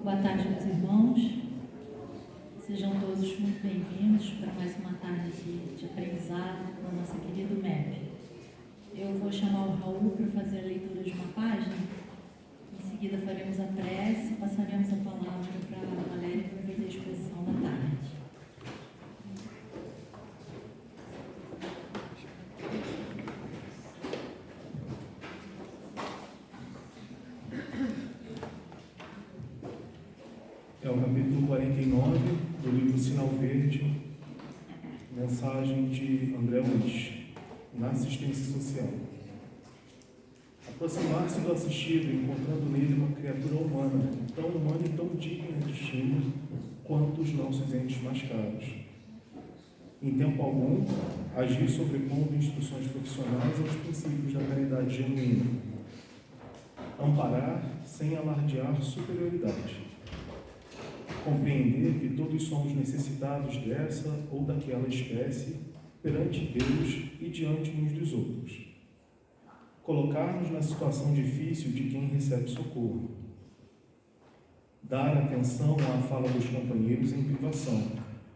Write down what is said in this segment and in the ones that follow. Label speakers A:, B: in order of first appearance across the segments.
A: Boa tarde, meus irmãos. Sejam todos muito bem-vindos para mais uma tarde de aprendizado com a nossa querida MEP. Eu vou chamar o Raul para fazer a leitura de uma página. Em seguida faremos a prece e passaremos a palavra para a Valéria para fazer a exposição da tarde.
B: É o capítulo 49 do livro Sinal Verde, mensagem de André Luiz, na assistência social. Aproximar-se do assistido, encontrando nele uma criatura humana e tão digna de estima quanto os nossos entes mais caros. Em tempo algum, agir sobrepondo instruções profissionais aos princípios da caridade genuína. Amparar sem alardear superioridade. Compreender que todos somos necessitados dessa ou daquela espécie perante Deus e diante uns dos outros. Colocar-nos na situação difícil de quem recebe socorro. Dar atenção à fala dos companheiros em privação,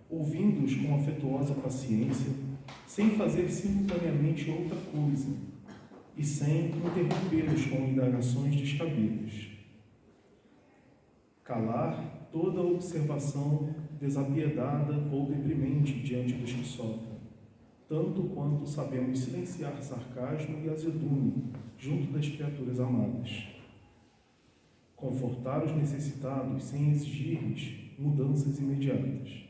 B: ouvindo-os com afetuosa paciência, sem fazer simultaneamente outra coisa e sem interrompê-los com indagações descabidas. Calar toda observação desapiedada ou deprimente diante dos que sofrem, tanto quanto sabemos silenciar sarcasmo e azedume junto das criaturas amadas. Confortar os necessitados sem exigir-lhes mudanças imediatas.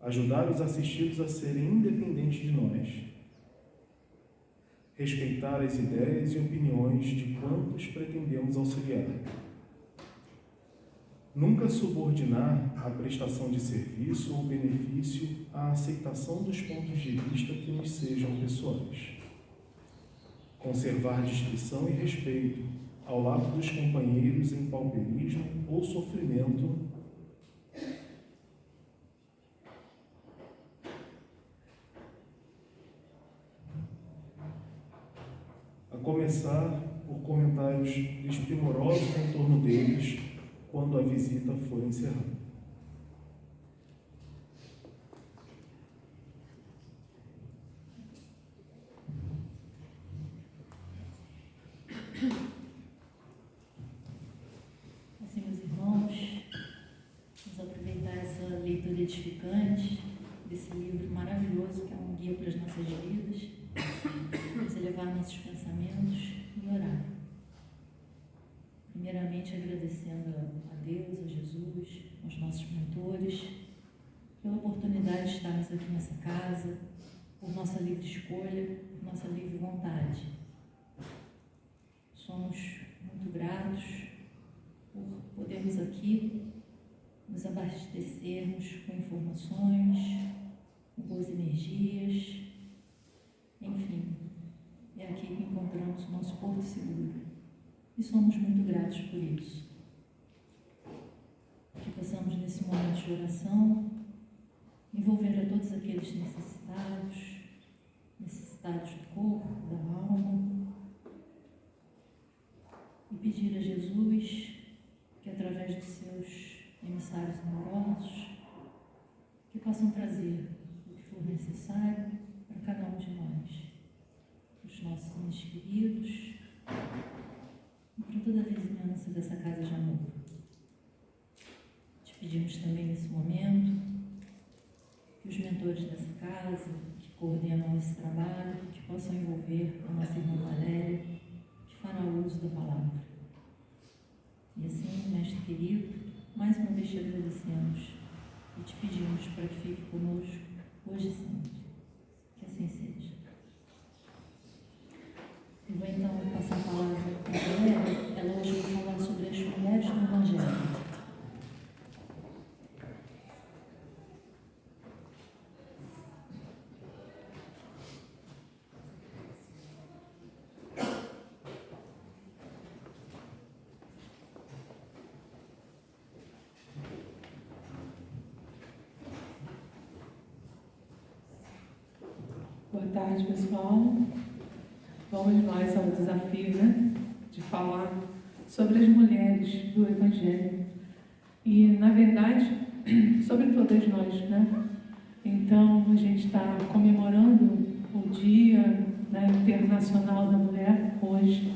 B: Ajudar os assistidos a serem independentes de nós. Respeitar as ideias e opiniões de quantos pretendemos auxiliar. Nunca subordinar a prestação de serviço ou benefício à aceitação dos pontos de vista que nos sejam pessoais. Conservar discrição e respeito ao lado dos companheiros em pauperismo ou sofrimento. A começar por comentários desprimorosos em torno deles, quando a visita for encerrada.
A: Assim, meus irmãos, vamos aproveitar essa leitura edificante desse livro maravilhoso que é um guia para as nossas vidas, vamos elevar nossos pensamentos e orar. Primeiramente, agradecendo a Deus, a Jesus, aos nossos mentores, pela oportunidade de estarmos aqui nessa casa, por nossa livre escolha, por nossa livre vontade. Somos muito gratos por podermos aqui nos abastecermos com informações, com boas energias, enfim, é aqui que encontramos o nosso porto seguro. E somos muito gratos por isso. Que possamos, nesse momento de oração, envolver a todos aqueles necessitados do corpo, da alma, e pedir a Jesus que, através dos seus emissários amorosos, que possam trazer o que for necessário para cada um de nós, os nossos entes queridos, para toda a vizinhança dessa casa de amor. Te pedimos também nesse momento que os mentores dessa casa, que coordenam esse trabalho, que possam envolver a nossa irmã Valéria, que fará uso da palavra. E assim, mestre querido, mais uma vez te agradecemos e te pedimos para que fique conosco hoje e sempre. Que assim seja. Eu vou então passar a palavra para a Valéria. Ela hoje vai falar sobre as mulheres do Evangelho.
C: Boa tarde, pessoal. Vamos nós ao desafio, de falar sobre as mulheres do Evangelho. E, na verdade, sobre todas nós, né? Então, a gente está comemorando o Dia, né, Internacional da Mulher hoje.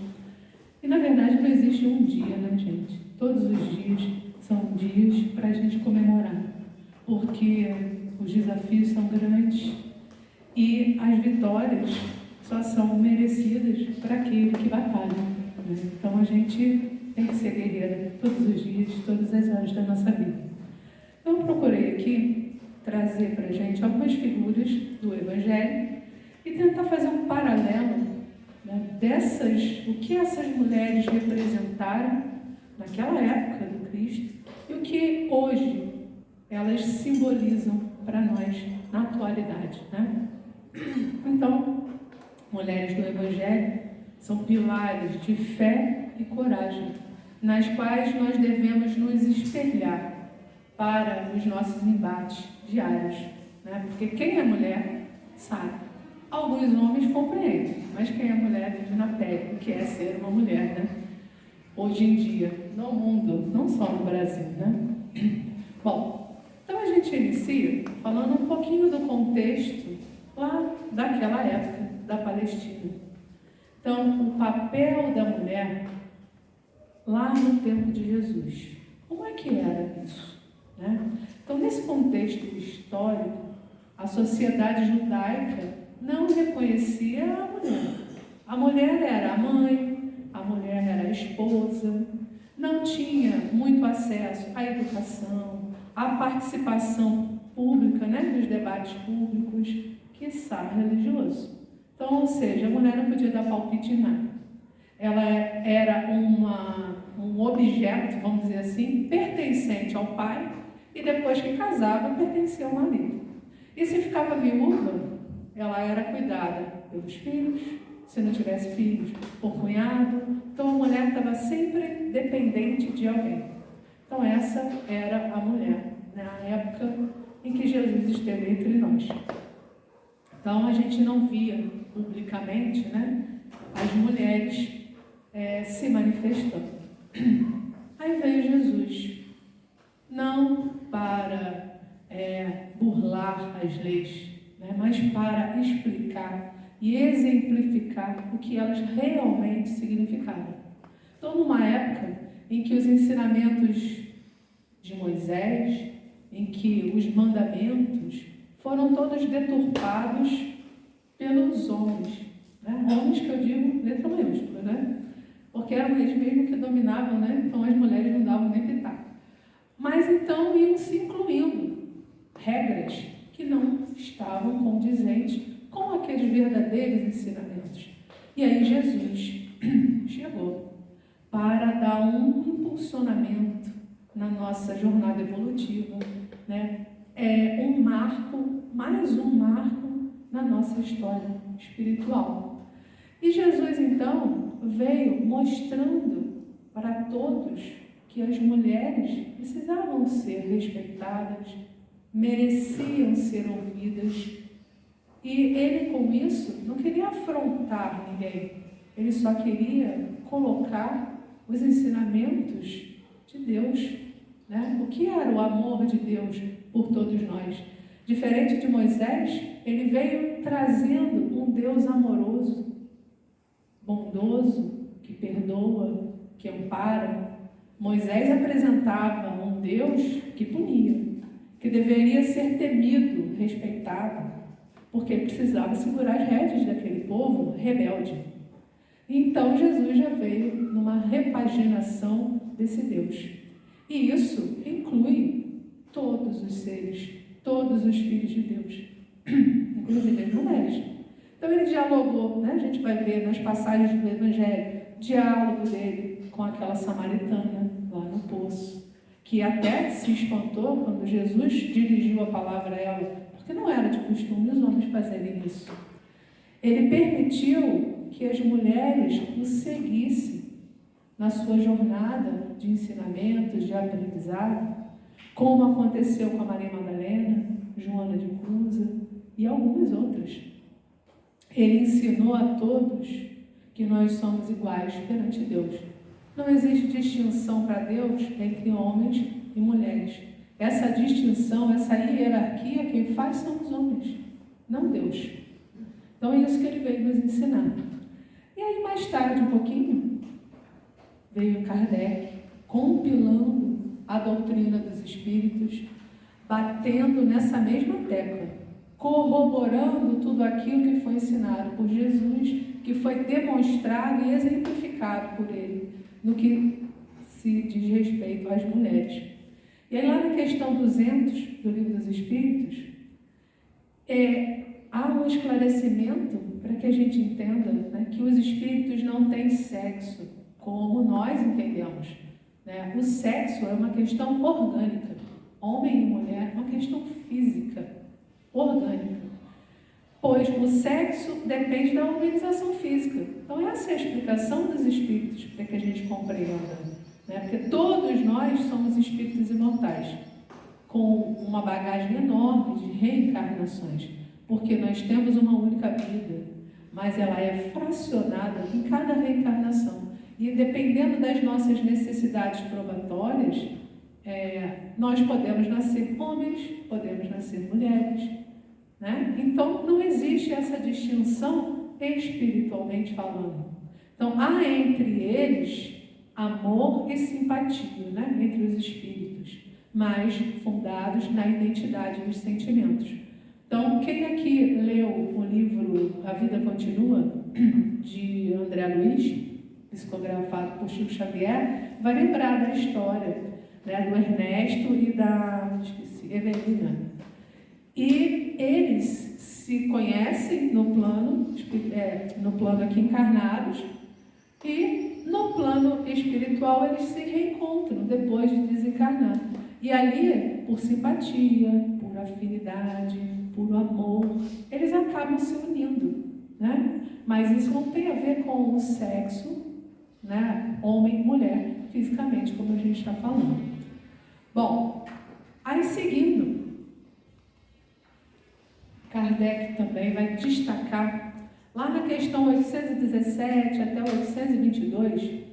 C: E, na verdade, não existe um dia, né, gente? Todos os dias são dias para a gente comemorar, porque os desafios são grandes e as vitórias só são merecidas para aquele que batalha, né? Então, a gente tem que ser guerreira todos os dias, todas as horas da nossa vida. Eu procurei aqui trazer para a gente algumas figuras do Evangelho e tentar fazer um paralelo, né, o que essas mulheres representaram naquela época do Cristo e o que hoje elas simbolizam para nós na atualidade, né? Então, mulheres do Evangelho são pilares de fé e coragem, nas quais nós devemos nos espelhar para os nossos embates diários, né? Porque quem é mulher sabe. Alguns homens compreendem, mas quem é mulher vive na pele o que é ser uma mulher, né? Hoje em dia, no mundo, não só no Brasil, né? Bom, então a gente inicia falando um pouquinho do contexto lá daquela época da Palestina. Então, o papel da mulher lá no tempo de Jesus. Como é que era isso, né? Então, nesse contexto histórico, a sociedade judaica não reconhecia a mulher. A mulher era a mãe, a mulher era a esposa, não tinha muito acesso à educação, à participação pública, né, nos debates públicos, quiçá religioso. Então, ou seja, a mulher não podia dar palpite em nada. Ela era um objeto, vamos dizer assim, pertencente ao pai e depois que casava, pertencia ao marido. E se ficava viúva, ela era cuidada pelos filhos, se não tivesse filhos, por cunhado. Então a mulher estava sempre dependente de alguém. Então essa era a mulher, na época em que Jesus esteve entre nós. Então a gente não via publicamente, né, as mulheres se manifestando. Aí veio Jesus, não para burlar as leis, né, mas para explicar e exemplificar o que elas realmente significavam. Então, numa época em que os ensinamentos de Moisés, em que os mandamentos foram todos deturpados pelos homens, né? Homens que eu digo letra maiúscula, né? Porque eram eles mesmos que dominavam, né? Então as mulheres não davam nem pitaco. Mas então iam se incluindo regras que não estavam condizentes com aqueles verdadeiros ensinamentos. E aí Jesus chegou para dar um impulsionamento na nossa jornada evolutiva, né? Um marco, mais um marco na nossa história espiritual. E Jesus, então, veio mostrando para todos que as mulheres precisavam ser respeitadas, mereciam ser ouvidas. E ele, com isso, não queria afrontar ninguém. Ele só queria colocar os ensinamentos de Deus, né? O que era o amor de Deus por todos nós? Diferente de Moisés, ele veio trazendo um Deus amoroso, bondoso, que perdoa, que ampara. Moisés apresentava um Deus que punia, que deveria ser temido, respeitado, porque ele precisava segurar as rédeas daquele povo rebelde. Então Jesus já veio numa repaginação desse Deus. E isso inclui todos os seres, todos os filhos de Deus, inclusive as mulheres. Então ele dialogou, né? A gente vai ver nas passagens do Evangelho, diálogo dele com aquela samaritana lá no poço, que até se espantou quando Jesus dirigiu a palavra a ela, porque não era de costume os homens fazerem isso. Ele permitiu que as mulheres o seguissem na sua jornada de ensinamentos, de aprendizado, como aconteceu com a Maria Madalena, Joana de Cusa e algumas outras. Ele ensinou a todos que nós somos iguais perante Deus. Não existe distinção para Deus entre homens e mulheres. Essa distinção, essa hierarquia, quem faz são os homens, não Deus. Então é isso que ele veio nos ensinar. E aí mais tarde, um pouquinho, veio Kardec compilando a doutrina dos espíritos, batendo nessa mesma tecla, corroborando tudo aquilo que foi ensinado por Jesus, que foi demonstrado e exemplificado por ele, no que se diz respeito às mulheres. E aí lá na questão 200 do Livro dos Espíritos, há um esclarecimento para que a gente entenda, né, que os espíritos não têm sexo, como nós entendemos. Né? O sexo é uma questão orgânica. Homem e mulher é uma questão física, orgânica. Pois o sexo depende da organização física. Então essa é a explicação dos espíritos, para que a gente compreenda. Né? Porque todos nós somos espíritos imortais, com uma bagagem enorme de reencarnações. Porque nós temos uma única vida, mas ela é fracionada em cada reencarnação. E dependendo das nossas necessidades probatórias, nós podemos nascer homens, podemos nascer mulheres. Né? Então, não existe essa distinção espiritualmente falando. Então, há entre eles amor e simpatia, né? Entre os espíritos, mas fundados na identidade dos sentimentos. Então, quem aqui leu o livro A Vida Continua, de André Luiz, psicografado por Chico Xavier, vai lembrar da história, né, do Ernesto e da Evelina. E eles se conhecem no plano aqui encarnados, e no plano espiritual eles se reencontram depois de desencarnar. E ali, por simpatia, por afinidade, por amor, eles acabam se unindo, né? Mas isso não tem a ver com o sexo, né? Homem e mulher, fisicamente, como a gente está falando. Bom, aí seguindo, Kardec também vai destacar, lá na questão 817 até 822,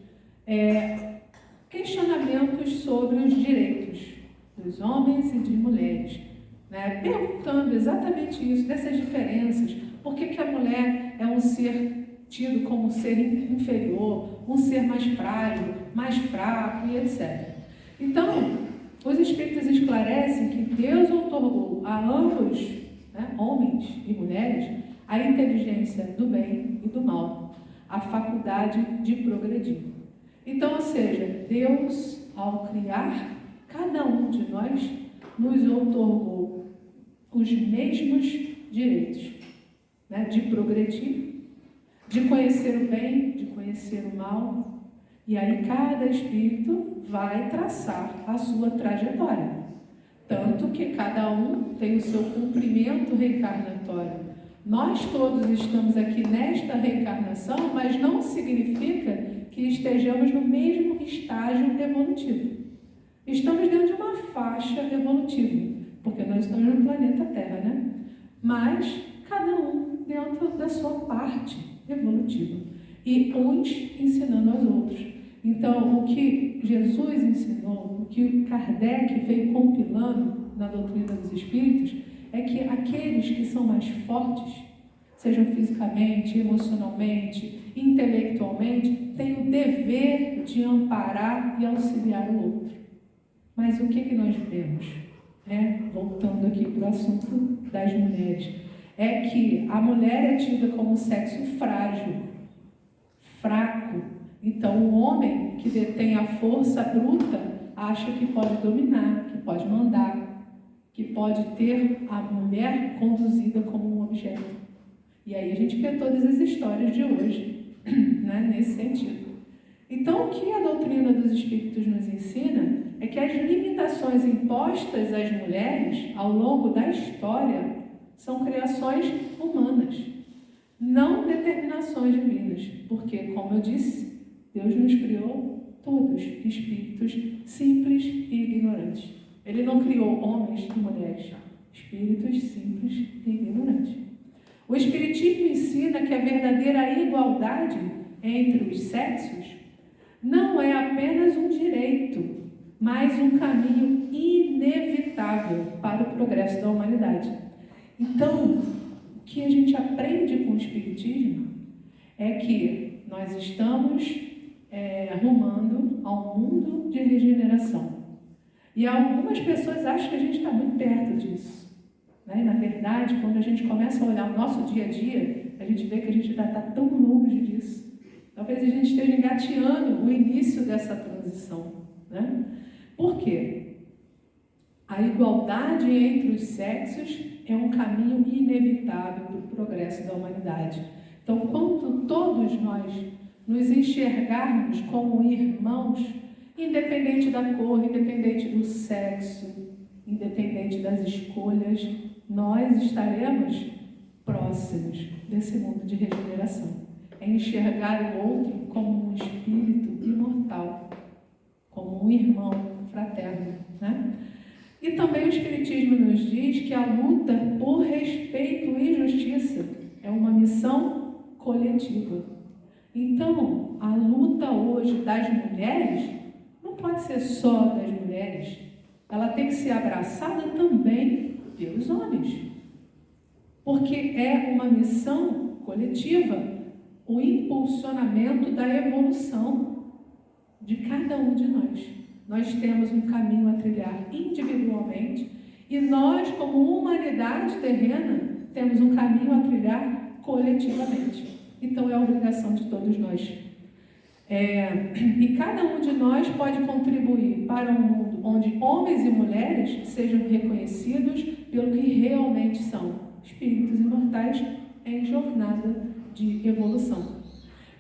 C: questionamentos sobre os direitos dos homens e de mulheres, né? Perguntando exatamente isso, dessas diferenças, por que a mulher é um ser tido como um ser inferior, um ser mais frágil, mais fraco e etc. Então, os espíritos esclarecem que Deus outorgou a ambos, né, homens e mulheres, a inteligência do bem e do mal, a faculdade de progredir. Então, ou seja, Deus, ao criar cada um de nós, nos outorgou os mesmos direitos, né, de progredir, de conhecer o bem, de conhecer o mal. E aí cada espírito vai traçar a sua trajetória. Tanto que cada um tem o seu cumprimento reencarnatório. Nós todos estamos aqui nesta reencarnação, mas não significa que estejamos no mesmo estágio evolutivo. Estamos dentro de uma faixa evolutiva, porque nós estamos no planeta Terra, né? Mas cada um dentro da sua parte evolutiva, e uns ensinando aos outros. Então, o que Jesus ensinou, o que Kardec veio compilando na doutrina dos espíritos, é que aqueles que são mais fortes, sejam fisicamente, emocionalmente, intelectualmente, têm o dever de amparar e auxiliar o outro. Mas o que nós vemos? Voltando aqui para o assunto das mulheres, é que a mulher é tida como sexo frágil, fraco. Então, o homem que detém a força bruta acha que pode dominar, que pode mandar, que pode ter a mulher conduzida como um objeto. E aí a gente vê todas as histórias de hoje, né, nesse sentido. Então, o que a doutrina dos espíritos nos ensina é que as limitações impostas às mulheres ao longo da história são criações humanas, não determinações divinas, porque, como eu disse, Deus nos criou todos espíritos simples e ignorantes. Ele não criou homens e mulheres, espíritos simples e ignorantes. O Espiritismo ensina que a verdadeira igualdade entre os sexos não é apenas um direito, mas um caminho inevitável para o progresso da humanidade. Então, o que a gente aprende com o Espiritismo é que nós estamos rumando ao mundo de regeneração. E algumas pessoas acham que a gente está muito perto disso. Né? Na verdade, quando a gente começa a olhar o nosso dia a dia, a gente vê que a gente ainda está tão longe disso. Talvez a gente esteja engateando o início dessa transição. Né? Por quê? A igualdade entre os sexos é um caminho inevitável para o progresso da humanidade. Então, quando todos nós nos enxergarmos como irmãos, independente da cor, independente do sexo, independente das escolhas, nós estaremos próximos desse mundo de regeneração. É enxergar o outro como um espírito imortal, como um irmão fraterno, né? E também o Espiritismo nos diz que a luta por respeito e justiça é uma missão coletiva. Então, a luta hoje das mulheres não pode ser só das mulheres, ela tem que ser abraçada também pelos homens, porque é uma missão coletiva, o impulsionamento da evolução de cada um de nós. Nós temos um caminho a trilhar individualmente e nós, como humanidade terrena, temos um caminho a trilhar coletivamente. Então, é a obrigação de todos nós. E cada um de nós pode contribuir para um mundo onde homens e mulheres sejam reconhecidos pelo que realmente são, espíritos imortais em jornada de evolução.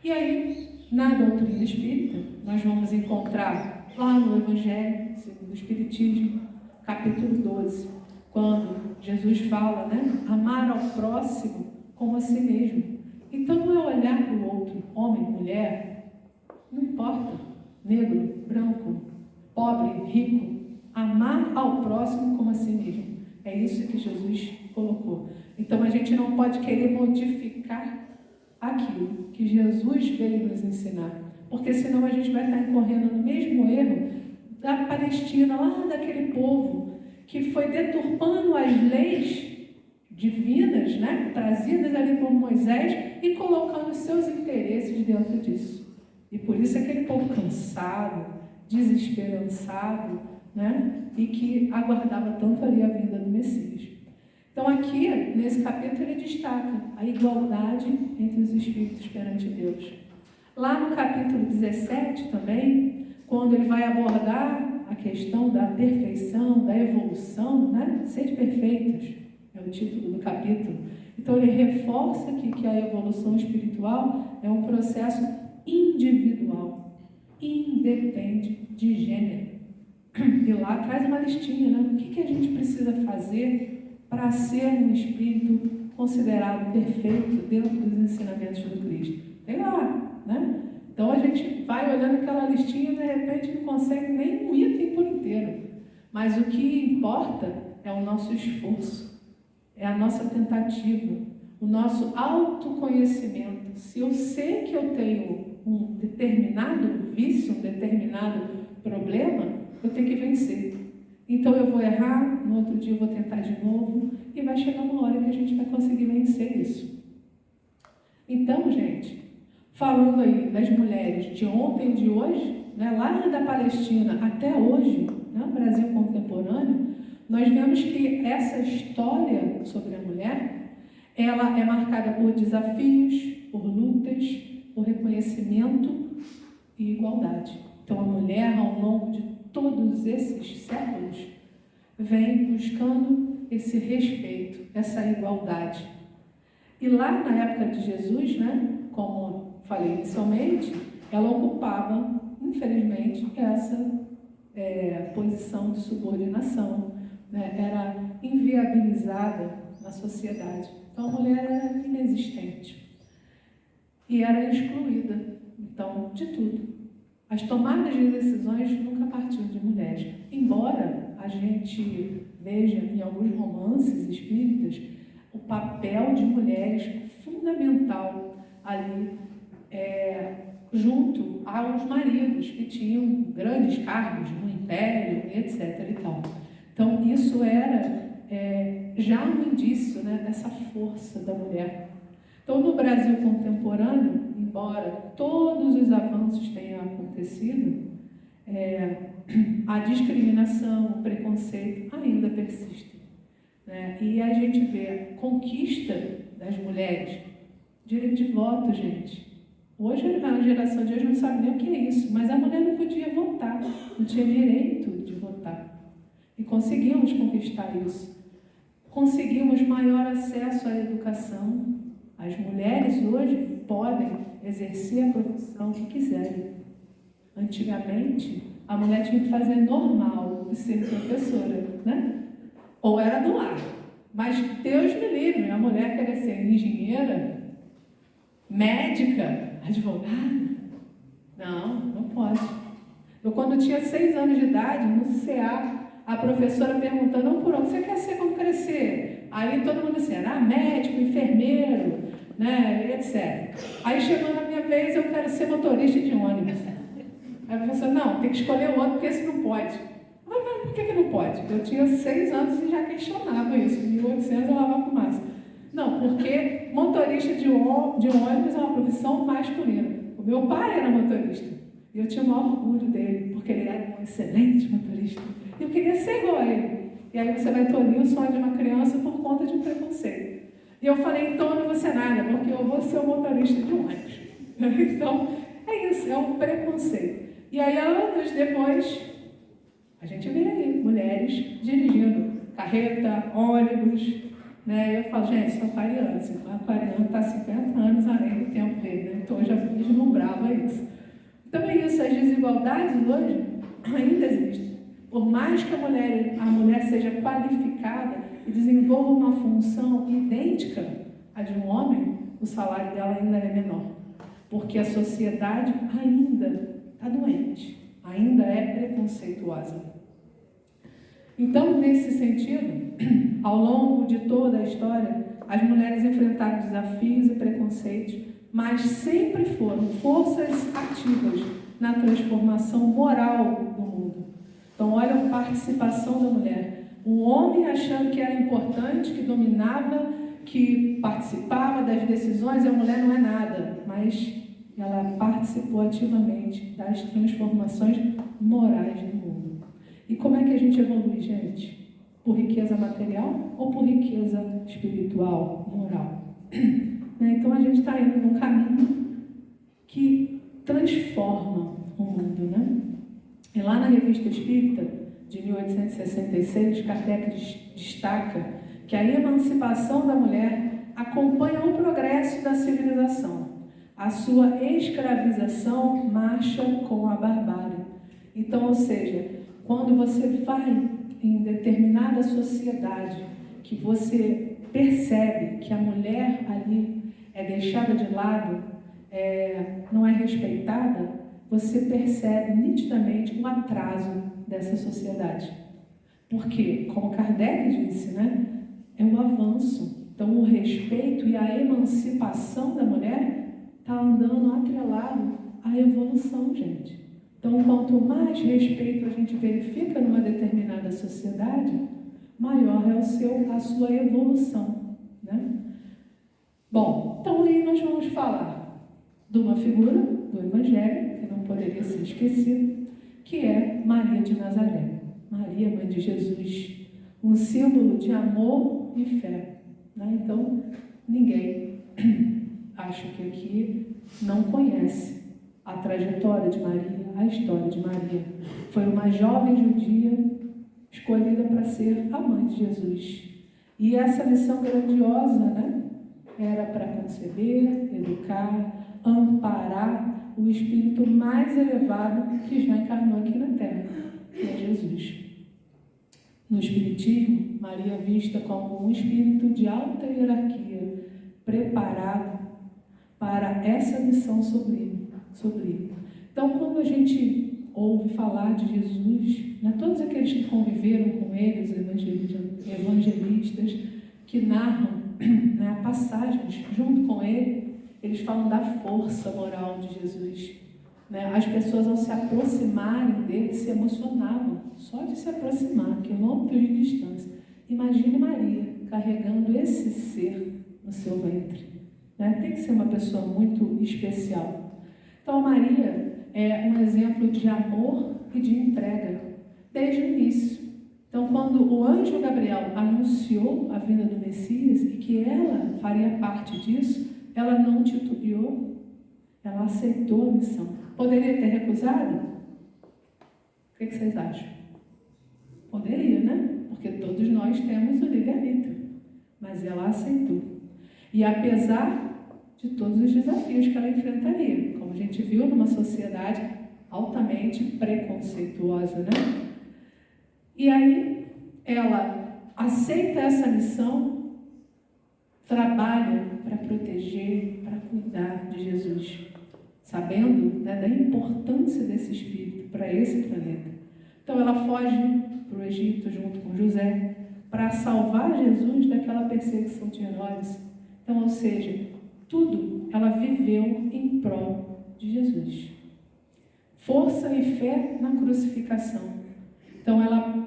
C: E aí, na doutrina espírita, nós vamos encontrar lá no Evangelho segundo o Espiritismo, capítulo 12, quando Jesus fala, né, amar ao próximo como a si mesmo. Então não é olhar para o outro, homem, mulher, não importa, negro, branco, pobre, rico, amar ao próximo como a si mesmo. É isso que Jesus colocou. Então a gente não pode querer modificar aquilo que Jesus veio nos ensinar, porque senão a gente vai estar incorrendo no mesmo erro da Palestina, lá daquele povo que foi deturpando as leis divinas, né, trazidas ali por Moisés e colocando seus interesses dentro disso. E por isso aquele povo cansado, desesperançado, né, e que aguardava tanto ali a vinda do Messias. Então aqui, nesse capítulo, ele destaca a igualdade entre os espíritos perante Deus. Lá no capítulo 17 também, quando ele vai abordar a questão da perfeição, da evolução, né? Sede perfeitos, é o título do capítulo. Então ele reforça aqui que a evolução espiritual é um processo individual, independe de gênero. E lá traz uma listinha, né? O que a gente precisa fazer para ser um espírito considerado perfeito dentro dos ensinamentos do Cristo? Tem lá, né? Então a gente vai olhando aquela listinha e de repente não consegue nem um item por inteiro. Mas o que importa é o nosso esforço, é a nossa tentativa, o nosso autoconhecimento. Se eu sei que eu tenho um determinado vício, um determinado problema, eu tenho que vencer. Então eu vou errar, no outro dia eu vou tentar de novo e vai chegar uma hora que a gente vai conseguir vencer isso. Então, gente, falando aí das mulheres de ontem e de hoje, né, lá da Palestina até hoje, né, no Brasil contemporâneo, nós vemos que essa história sobre a mulher, ela é marcada por desafios, por lutas, por reconhecimento e igualdade. Então a mulher, ao longo de todos esses séculos, vem buscando esse respeito, essa igualdade. E lá na época de Jesus, né, como falei inicialmente, ela ocupava, infelizmente, essa posição de subordinação, né, era inviabilizada na sociedade. Então a mulher era inexistente e era excluída, então, de tudo. As tomadas de decisões nunca partiam de mulheres, embora a gente veja em alguns romances espíritas o papel de mulheres fundamental ali junto aos maridos que tinham grandes cargos no império, etc. e tal. Então, isso era já um indício, né, dessa força da mulher. Então, no Brasil contemporâneo, embora todos os avanços tenham acontecido, a discriminação, o preconceito ainda persistem, né? E a gente vê a conquista das mulheres, direito de voto, gente. Hoje, a geração de hoje não sabe nem o que é isso, mas a mulher não podia votar, não tinha direito de votar. E conseguimos conquistar isso. Conseguimos maior acesso à educação. As mulheres hoje podem exercer a profissão que quiserem. Antigamente, a mulher tinha que fazer normal de ser professora, né? Ou era do lar. Mas Deus me livre, a mulher querer ser engenheira, médica, advogada. Não pode. Eu, quando tinha 6 anos de idade, no CA, a professora perguntando, por onde você quer ser quando crescer? Aí todo mundo assim, médico, enfermeiro, né, etc. Aí chegou na minha vez, eu quero ser motorista de ônibus. Aí a professora, não, tem que escolher outro, porque esse não pode. Mas por que não pode? Eu tinha 6 anos e já questionava isso. Em 1800 eu lavava com massa. Não, porque motorista de ônibus é uma profissão masculina. O meu pai era motorista. E eu tinha o maior orgulho dele, porque ele era um excelente motorista. E eu queria ser igual a ele. E aí você vai tolir o sonho de uma criança por conta de um preconceito. E eu falei, então eu não vou ser nada, porque eu vou ser o motorista de ônibus. Então, é isso, é um preconceito. E aí, anos depois, a gente vê aí mulheres dirigindo carreta, ônibus, né? Eu falo, gente, sou aquariana, aquariano está há 50 anos além do tempo dele, né? Então eu já vislumbrava isso. Então é isso, as desigualdades hoje ainda existem. Por mais que a mulher seja qualificada e desenvolva uma função idêntica à de um homem, o salário dela ainda é menor. Porque a sociedade ainda está doente, ainda é preconceituosa. Então, nesse sentido, ao longo de toda a história, as mulheres enfrentaram desafios e preconceitos, mas sempre foram forças ativas na transformação moral do mundo. Então, olha a participação da mulher. O homem achando que era importante, que dominava, que participava das decisões, a mulher não é nada, mas ela participou ativamente das transformações morais do mundo. E como é que a gente evolui, gente? Por riqueza material ou por riqueza espiritual, moral? Então a gente está indo num caminho que transforma o mundo, né? E lá na Revista Espírita, de 1866, Kardec destaca que a emancipação da mulher acompanha o progresso da civilização. A sua escravização marcha com a barbárie. Então, ou seja, quando você vai em determinada sociedade, que você percebe que a mulher ali é deixada de lado, não é respeitada, você percebe nitidamente o atraso dessa sociedade. Porque, como Kardec disse, né, é um avanço. Então, o respeito e a emancipação da mulher está andando atrelado à evolução, gente. Então, quanto mais respeito a gente verifica numa determinada sociedade, maior é a sua evolução, né? Bom, então aí nós vamos falar de uma figura do Evangelho, que não poderia ser esquecida, que é Maria de Nazaré. Maria, mãe de Jesus, um símbolo de amor e fé, né? Então, ninguém acho que aqui não conhece a trajetória de Maria, a história de Maria. Foi uma jovem judia escolhida para ser a mãe de Jesus. E essa missão grandiosa, né, era para conceber, educar, amparar o espírito mais elevado que já encarnou aqui na Terra, que é Jesus. No Espiritismo, Maria é vista como um espírito de alta hierarquia, preparado para essa missão sublime. Então, quando a gente ouve falar de Jesus, né, todos aqueles que conviveram com ele, os evangelistas, que narram, né, passagens junto com ele, eles falam da força moral de Jesus. né? As pessoas, ao se aproximarem dele, se emocionavam, só de se aproximar, quilômetros de distância. Imagine Maria carregando esse ser no seu ventre, né? Tem que ser uma pessoa muito especial. Então, Maria é um exemplo de amor e de entrega, desde o início. Então, quando o anjo Gabriel anunciou a vinda do Messias e que ela faria parte disso, ela não titubeou, ela aceitou a missão. Poderia ter recusado? O que vocês acham? Poderia, né? Porque todos nós temos o livre-arbítrio. Mas ela aceitou. E apesar de todos os desafios que ela enfrentaria, como a gente viu numa sociedade altamente preconceituosa, né? E aí ela aceita essa missão, trabalha para proteger, para cuidar de Jesus, sabendo, né, da importância desse espírito para esse planeta. Então ela foge para o Egito junto com José para salvar Jesus daquela perseguição de Herodes. Então, ou seja, tudo ela viveu em prol de Jesus. Força e fé na crucificação. Então ela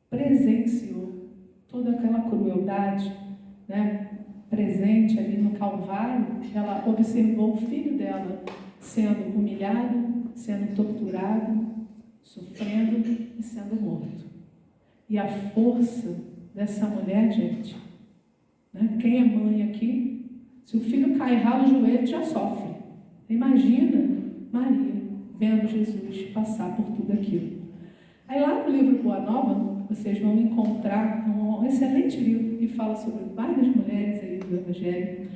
C: presenciou toda aquela crueldade, né, presente ali no Calvário. Ela observou o filho dela sendo humilhado, sendo torturado, sofrendo e sendo morto. E a força dessa mulher, gente, né? Quem é mãe aqui, se o filho cai e rala o joelho, já sofre. Imagina Maria vendo Jesus passar por tudo aquilo. Aí lá no livro Boa Nova, vocês vão encontrar um excelente livro que fala sobre várias mulheres aí do Evangelho.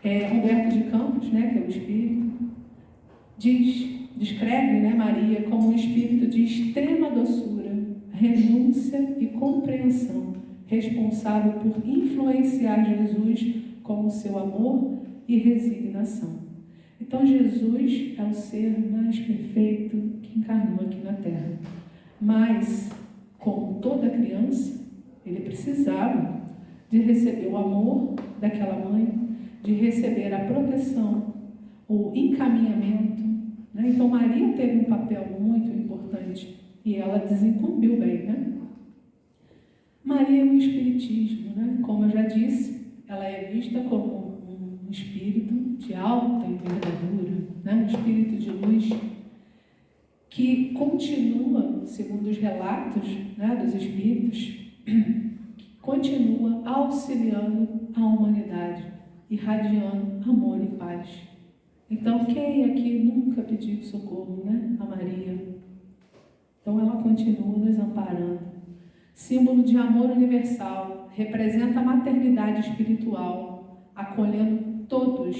C: Humberto de Campos, né, que é o Espírito, descreve, né, Maria como um espírito de extrema doçura, renúncia e compreensão, responsável por influenciar Jesus com o seu amor e resignação. Então Jesus é o ser mais perfeito que encarnou aqui na Terra. Mas, como toda criança, ele precisava de receber o amor daquela mãe, de receber a proteção, o encaminhamento, né? Então Maria teve um papel muito importante e ela desencumbiu bem, né? Maria é o espiritismo, né? Como eu já disse, ela é vista como um espírito de alta envergadura, né? Um espírito de luz que continua, segundo os relatos, né, dos espíritos, continua auxiliando a humanidade, irradiando amor e paz. Então, quem aqui nunca pediu socorro, né, a Maria? Então, ela continua nos amparando. Símbolo de amor universal, representa a maternidade espiritual, acolhendo todos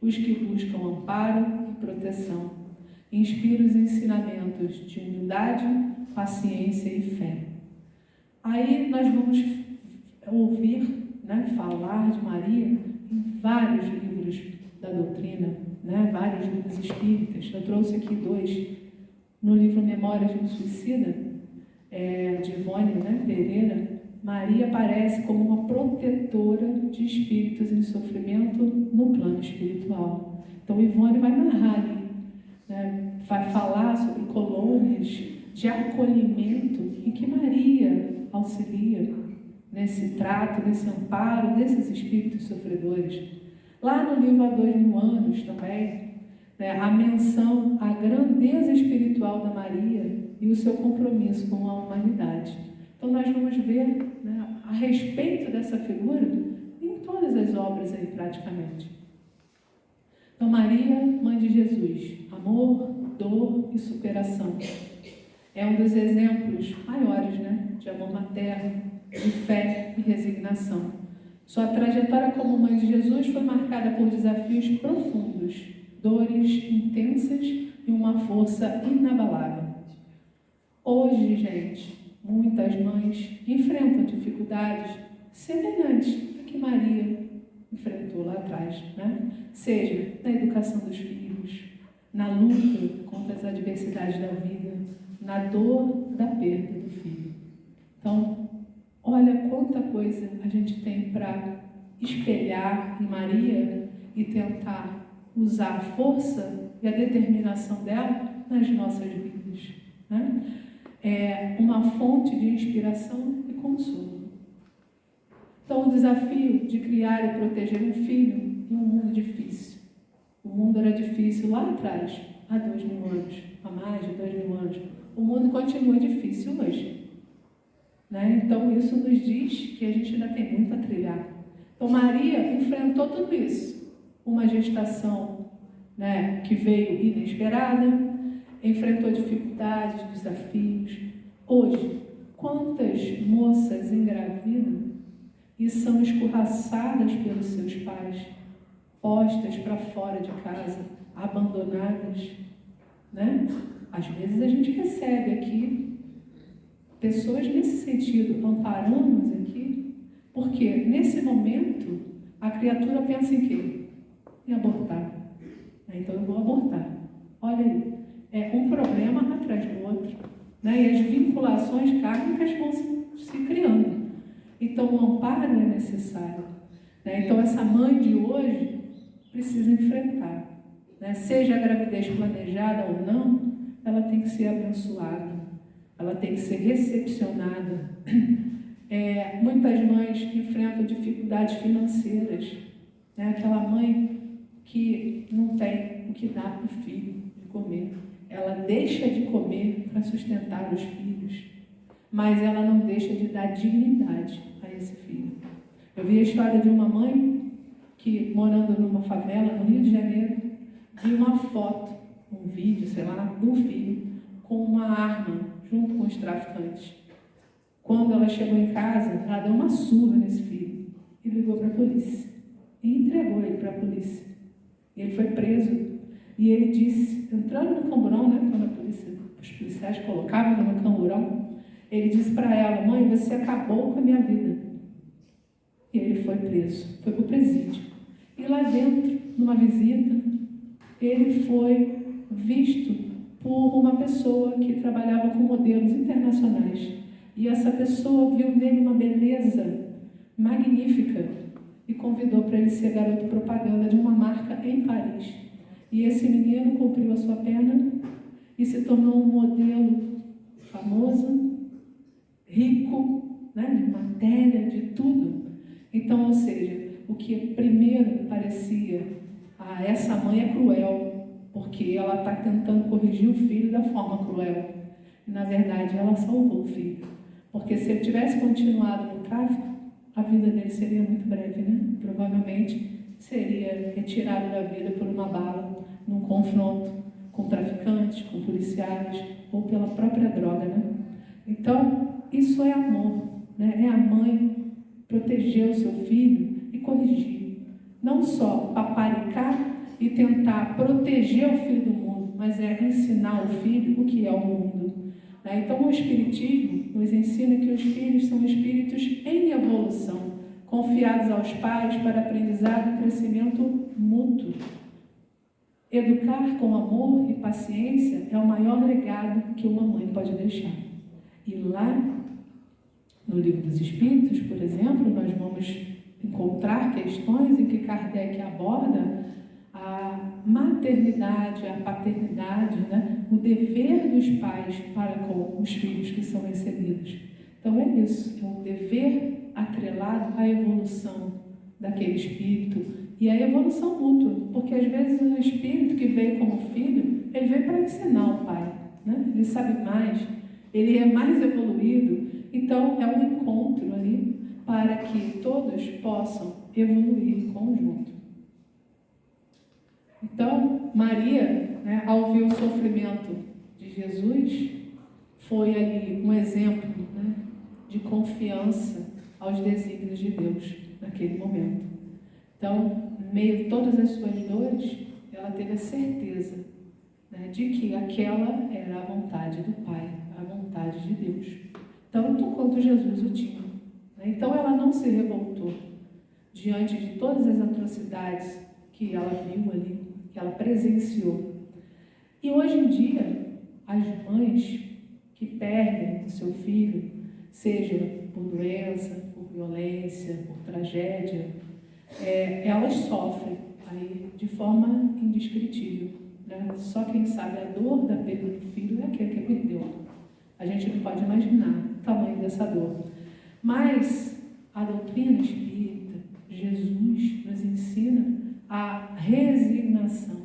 C: os que buscam amparo e proteção. Inspira os ensinamentos de humildade, paciência e fé. Aí nós vamos ouvir, né, falar de Maria em vários livros da doutrina, né, vários livros espíritas. Eu trouxe aqui 2. No livro Memórias de um Suicida, de Ivone, né, Pereira, Maria aparece como uma protetora de espíritos em sofrimento no plano espiritual. Então Ivone vai narrar ali, né, vai falar sobre colônias de acolhimento em que Maria auxilia nesse trato, nesse amparo desses espíritos sofredores. Lá no livro Há 2000 anos também, né, a menção à grandeza espiritual da Maria e o seu compromisso com a humanidade. Então nós vamos ver, né, a respeito dessa figura em todas as obras aí praticamente. Então Maria, mãe de Jesus, amor, dor e superação. É um dos exemplos maiores, né, de amor materno, de fé e resignação. Sua trajetória como mãe de Jesus foi marcada por desafios profundos, dores intensas e uma força inabalável. Hoje, gente, muitas mães enfrentam dificuldades semelhantes a que Maria enfrentou lá atrás, né? Seja na educação dos filhos, na luta contra as adversidades da vida, na dor da perda do filho. Então, olha quanta coisa a gente tem para espelhar em Maria e tentar usar a força e a determinação dela nas nossas vidas, né? É uma fonte de inspiração e consolo. Então, o desafio de criar e proteger um filho em um mundo difícil. O mundo era difícil lá atrás, há 2000 anos, há mais de 2000 anos. O mundo continua difícil hoje, né? Então, isso nos diz que a gente ainda tem muito a trilhar. Então, Maria enfrentou tudo isso. Uma gestação, né, que veio inesperada, enfrentou dificuldades, desafios. Hoje, quantas moças engravidam e são escorraçadas pelos seus pais, postas para fora de casa, abandonadas, né? Às vezes a gente recebe aqui pessoas nesse sentido, amparamos aqui, porque nesse momento a criatura pensa em quê? Em abortar. Então eu vou abortar. Olha aí, é um problema atrás do outro, né? E as vinculações kármicas vão se criando. Então o amparo é necessário, né? Então essa mãe de hoje precisa enfrentar, né? Seja a gravidez planejada ou não, ela tem que ser abençoada, ela tem que ser recepcionada. Muitas mães enfrentam dificuldades financeiras, né? Aquela mãe que não tem o que dar para o filho de comer, ela deixa de comer para sustentar os filhos, mas ela não deixa de dar dignidade a esse filho. Eu vi a história de uma mãe que, morando numa favela no Rio de Janeiro, viu uma foto, um vídeo, sei lá, do filho com uma arma junto com os traficantes. Quando ela chegou em casa, ela deu uma surra nesse filho e ligou para a polícia e entregou ele para a polícia. Ele foi preso e ele disse, entrando no camburão, né, quando os policiais colocavam no camburão, ele disse para ela: mãe, você acabou com a minha vida. E ele foi preso, foi para o presídio. E lá dentro, numa visita, ele foi visto por uma pessoa que trabalhava com modelos internacionais. E essa pessoa viu nele uma beleza magnífica e convidou para ele ser garoto propaganda de uma marca em Paris. E esse menino cumpriu a sua pena e se tornou um modelo famoso, rico, né, de matéria, de tudo. Então, ou seja, o que primeiro parecia a essa mãe é cruel, porque ela está tentando corrigir o filho da forma cruel. E, na verdade, ela salvou o filho. Porque se ele tivesse continuado no tráfico, a vida dele seria muito breve, né? Provavelmente seria retirado da vida por uma bala, num confronto com traficantes, com policiais, ou pela própria droga, né? Então, isso é amor, né? É a mãe proteger o seu filho e corrigir. Não só paparicar e tentar proteger o filho do mundo, mas é ensinar o filho o que é o mundo. Então, o Espiritismo nos ensina que os filhos são espíritos em evolução, confiados aos pais para aprendizado e crescimento mútuo. Educar com amor e paciência é o maior legado que uma mãe pode deixar. E lá, no Livro dos Espíritos, por exemplo, nós vamos encontrar questões em que Kardec aborda a maternidade, a paternidade, né? O dever dos pais para com os filhos que são recebidos. Então é isso, é um dever atrelado à evolução daquele espírito e à evolução mútua, porque às vezes o espírito que veio como filho, ele veio para ensinar o pai, né? Ele sabe mais, ele é mais evoluído, então é um encontro ali para que todos possam evoluir em conjunto. Então, Maria, né, ao ver o sofrimento de Jesus, foi ali um exemplo, né, de confiança aos desígnios de Deus naquele momento. Então, no meio de todas as suas dores, ela teve a certeza, né, de que aquela era a vontade do Pai, a vontade de Deus, tanto quanto Jesus o tinha. Então, ela não se revoltou diante de todas as atrocidades que ela viu ali, que ela presenciou. E hoje em dia, as mães que perdem o seu filho, seja por doença, por violência, por tragédia, elas sofrem aí de forma indescritível, né? Só quem sabe a dor da perda do filho é aquele que perdeu. A gente não pode imaginar o tamanho dessa dor. Mas a doutrina espírita, Jesus nos ensina a resignação,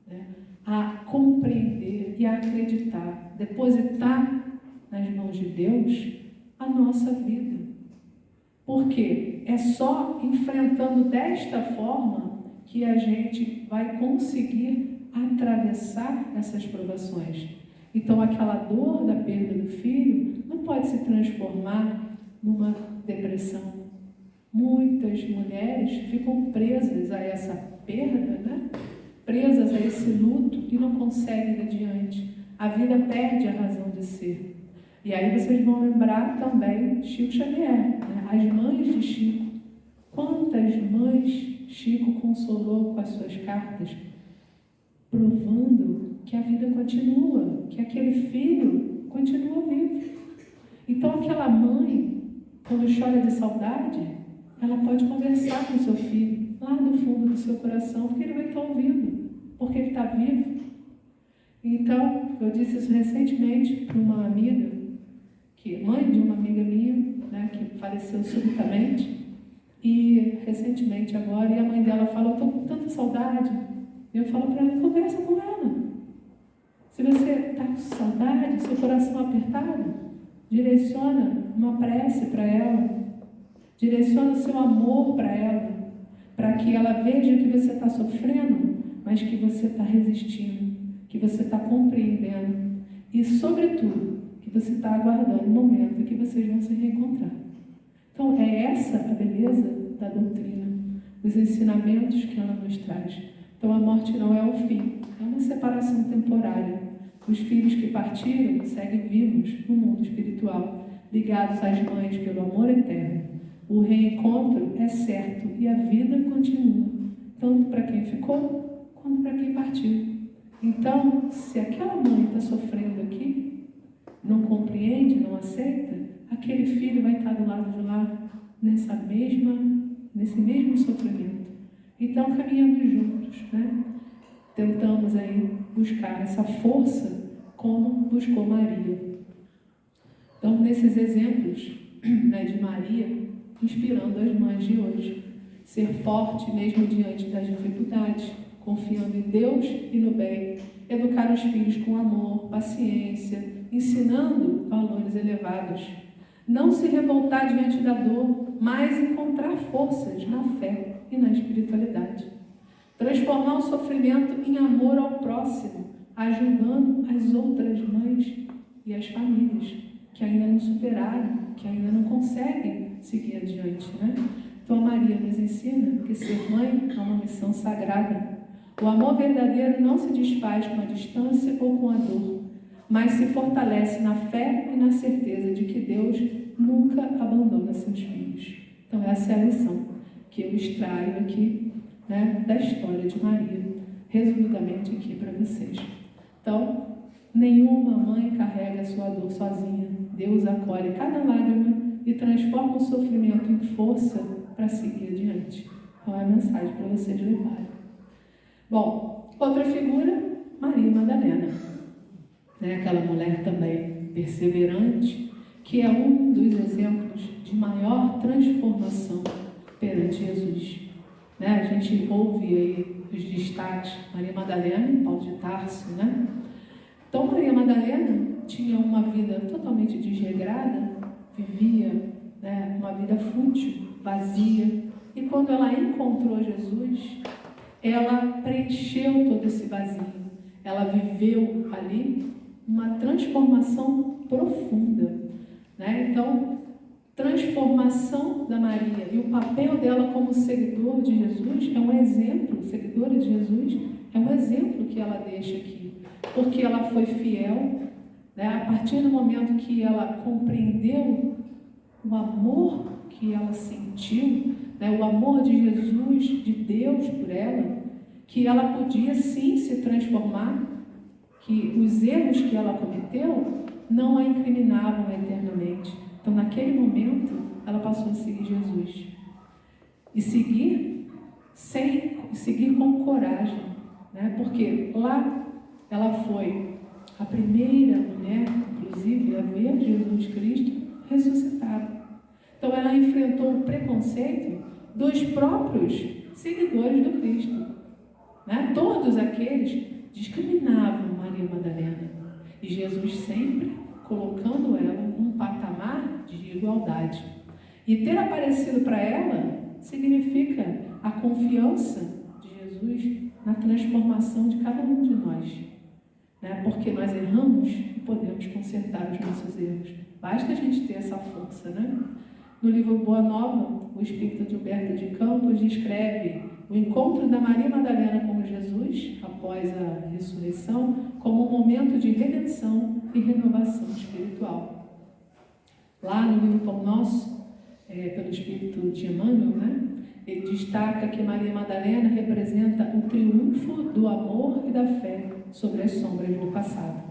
C: né? A compreender e a acreditar, depositar nas mãos de Deus a nossa vida. Porque é só enfrentando desta forma que a gente vai conseguir atravessar essas provações. Então, aquela dor da perda do filho não pode se transformar numa depressão. Muitas mulheres ficam presas a essa perda, né? Presas a esse luto e não conseguem ir adiante. A vida perde a razão de ser. E aí vocês vão lembrar também Chico Xavier, né? As mães de Chico. Quantas mães Chico consolou com as suas cartas, provando que a vida continua, que aquele filho continua vivo. Então aquela mãe, quando chora de saudade, ela pode conversar com o seu filho, lá no fundo do seu coração, porque ele vai estar ouvindo, porque ele está vivo. Então, eu disse isso recentemente para uma amiga, mãe de uma amiga minha, né, que faleceu subitamente, e recentemente agora, e a mãe dela falou, estou com tanta saudade. Eu falo para ela, conversa com ela. Se você está com saudade, seu coração apertado, direciona uma prece para ela, direciona o seu amor para ela, para que ela veja que você está sofrendo, mas que você está resistindo, que você está compreendendo e, sobretudo, que você está aguardando o momento em que vocês vão se reencontrar. Então, é essa a beleza da doutrina, os ensinamentos que ela nos traz. Então, a morte não é o fim, é uma separação temporária. Os filhos que partiram seguem vivos no mundo espiritual, ligados às mães pelo amor eterno. O reencontro é certo e a vida continua, tanto para quem ficou, quanto para quem partiu. Então, se aquela mãe está sofrendo aqui, não compreende, não aceita, aquele filho vai estar do lado de lá, nesse mesmo sofrimento. Então, caminhamos juntos, né? Tentamos aí buscar essa força como buscou Maria. Então, nesses exemplos, né, de Maria, inspirando as mães de hoje, ser forte mesmo diante das dificuldades, confiando em Deus e no bem, educar os filhos com amor, paciência, ensinando valores elevados, não se revoltar diante da dor, mas encontrar forças na fé e na espiritualidade. Transformar o sofrimento em amor ao próximo, ajudando as outras mães e as famílias que ainda não superaram, que ainda não conseguem seguir adiante, né? Então a Maria nos ensina que ser mãe é uma missão sagrada. O amor verdadeiro não se desfaz com a distância ou com a dor, mas se fortalece na fé e na certeza de que Deus nunca abandona seus filhos. Então essa é a lição que eu extraio aqui, né, da história de Maria, resumidamente aqui para vocês. Então, nenhuma mãe carrega a sua dor sozinha. Deus acolhe cada lágrima e transforma o sofrimento em força para seguir adiante. Então é a mensagem para vocês levarem. Bom, outra figura, Maria Madalena, né? Aquela mulher também perseverante, que é um dos exemplos de maior transformação perante Jesus. Né? A gente ouve aí os destaques, Maria Madalena e Paulo de Tarso, né? Então, Maria Madalena tinha uma vida totalmente desregrada, vivia, né, uma vida fútil, vazia, e quando ela encontrou Jesus, ela preencheu todo esse vazio. Ela viveu ali uma transformação profunda, né? Então, transformação da Maria e o papel dela como seguidor de Jesus é um exemplo, seguidora de Jesus, é um exemplo que ela deixa aqui, porque ela foi fiel, né? A partir do momento que ela compreendeu o amor que ela sentiu, né? O amor de Jesus, de Deus por ela, que ela podia sim se transformar, que os erros que ela cometeu não a incriminavam eternamente. Então, naquele momento, ela passou a seguir Jesus. E seguir com coragem, né? Porque lá ela foi a primeira mulher, inclusive, a ver Jesus Cristo ressuscitado. Então ela enfrentou o preconceito dos próprios seguidores do Cristo, né? Todos aqueles discriminavam Maria Madalena, e Jesus sempre colocando ela num patamar de igualdade. E ter aparecido para ela significa a confiança de Jesus na transformação de cada um de nós, né? Porque nós erramos e podemos consertar os nossos erros. Basta a gente ter essa força, né? No livro Boa Nova, o espírito de Humberto de Campos descreve o encontro da Maria Madalena com Jesus após a ressurreição como um momento de redenção e renovação espiritual. Lá no livro Pão Nosso, pelo espírito de Emmanuel, né? Ele destaca que Maria Madalena representa o triunfo do amor e da fé sobre as sombras do passado.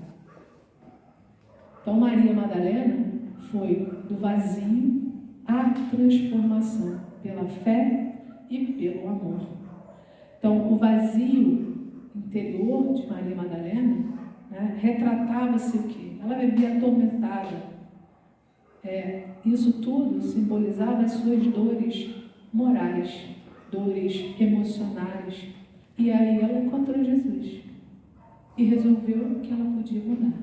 C: Então, Maria Madalena foi do vazio à transformação pela fé e pelo amor. Então, o vazio interior de Maria Madalena, né, retratava-se o quê? Ela vivia atormentada. Isso tudo simbolizava as suas dores morais, dores emocionais. E aí ela encontrou Jesus e resolveu que ela podia mudar.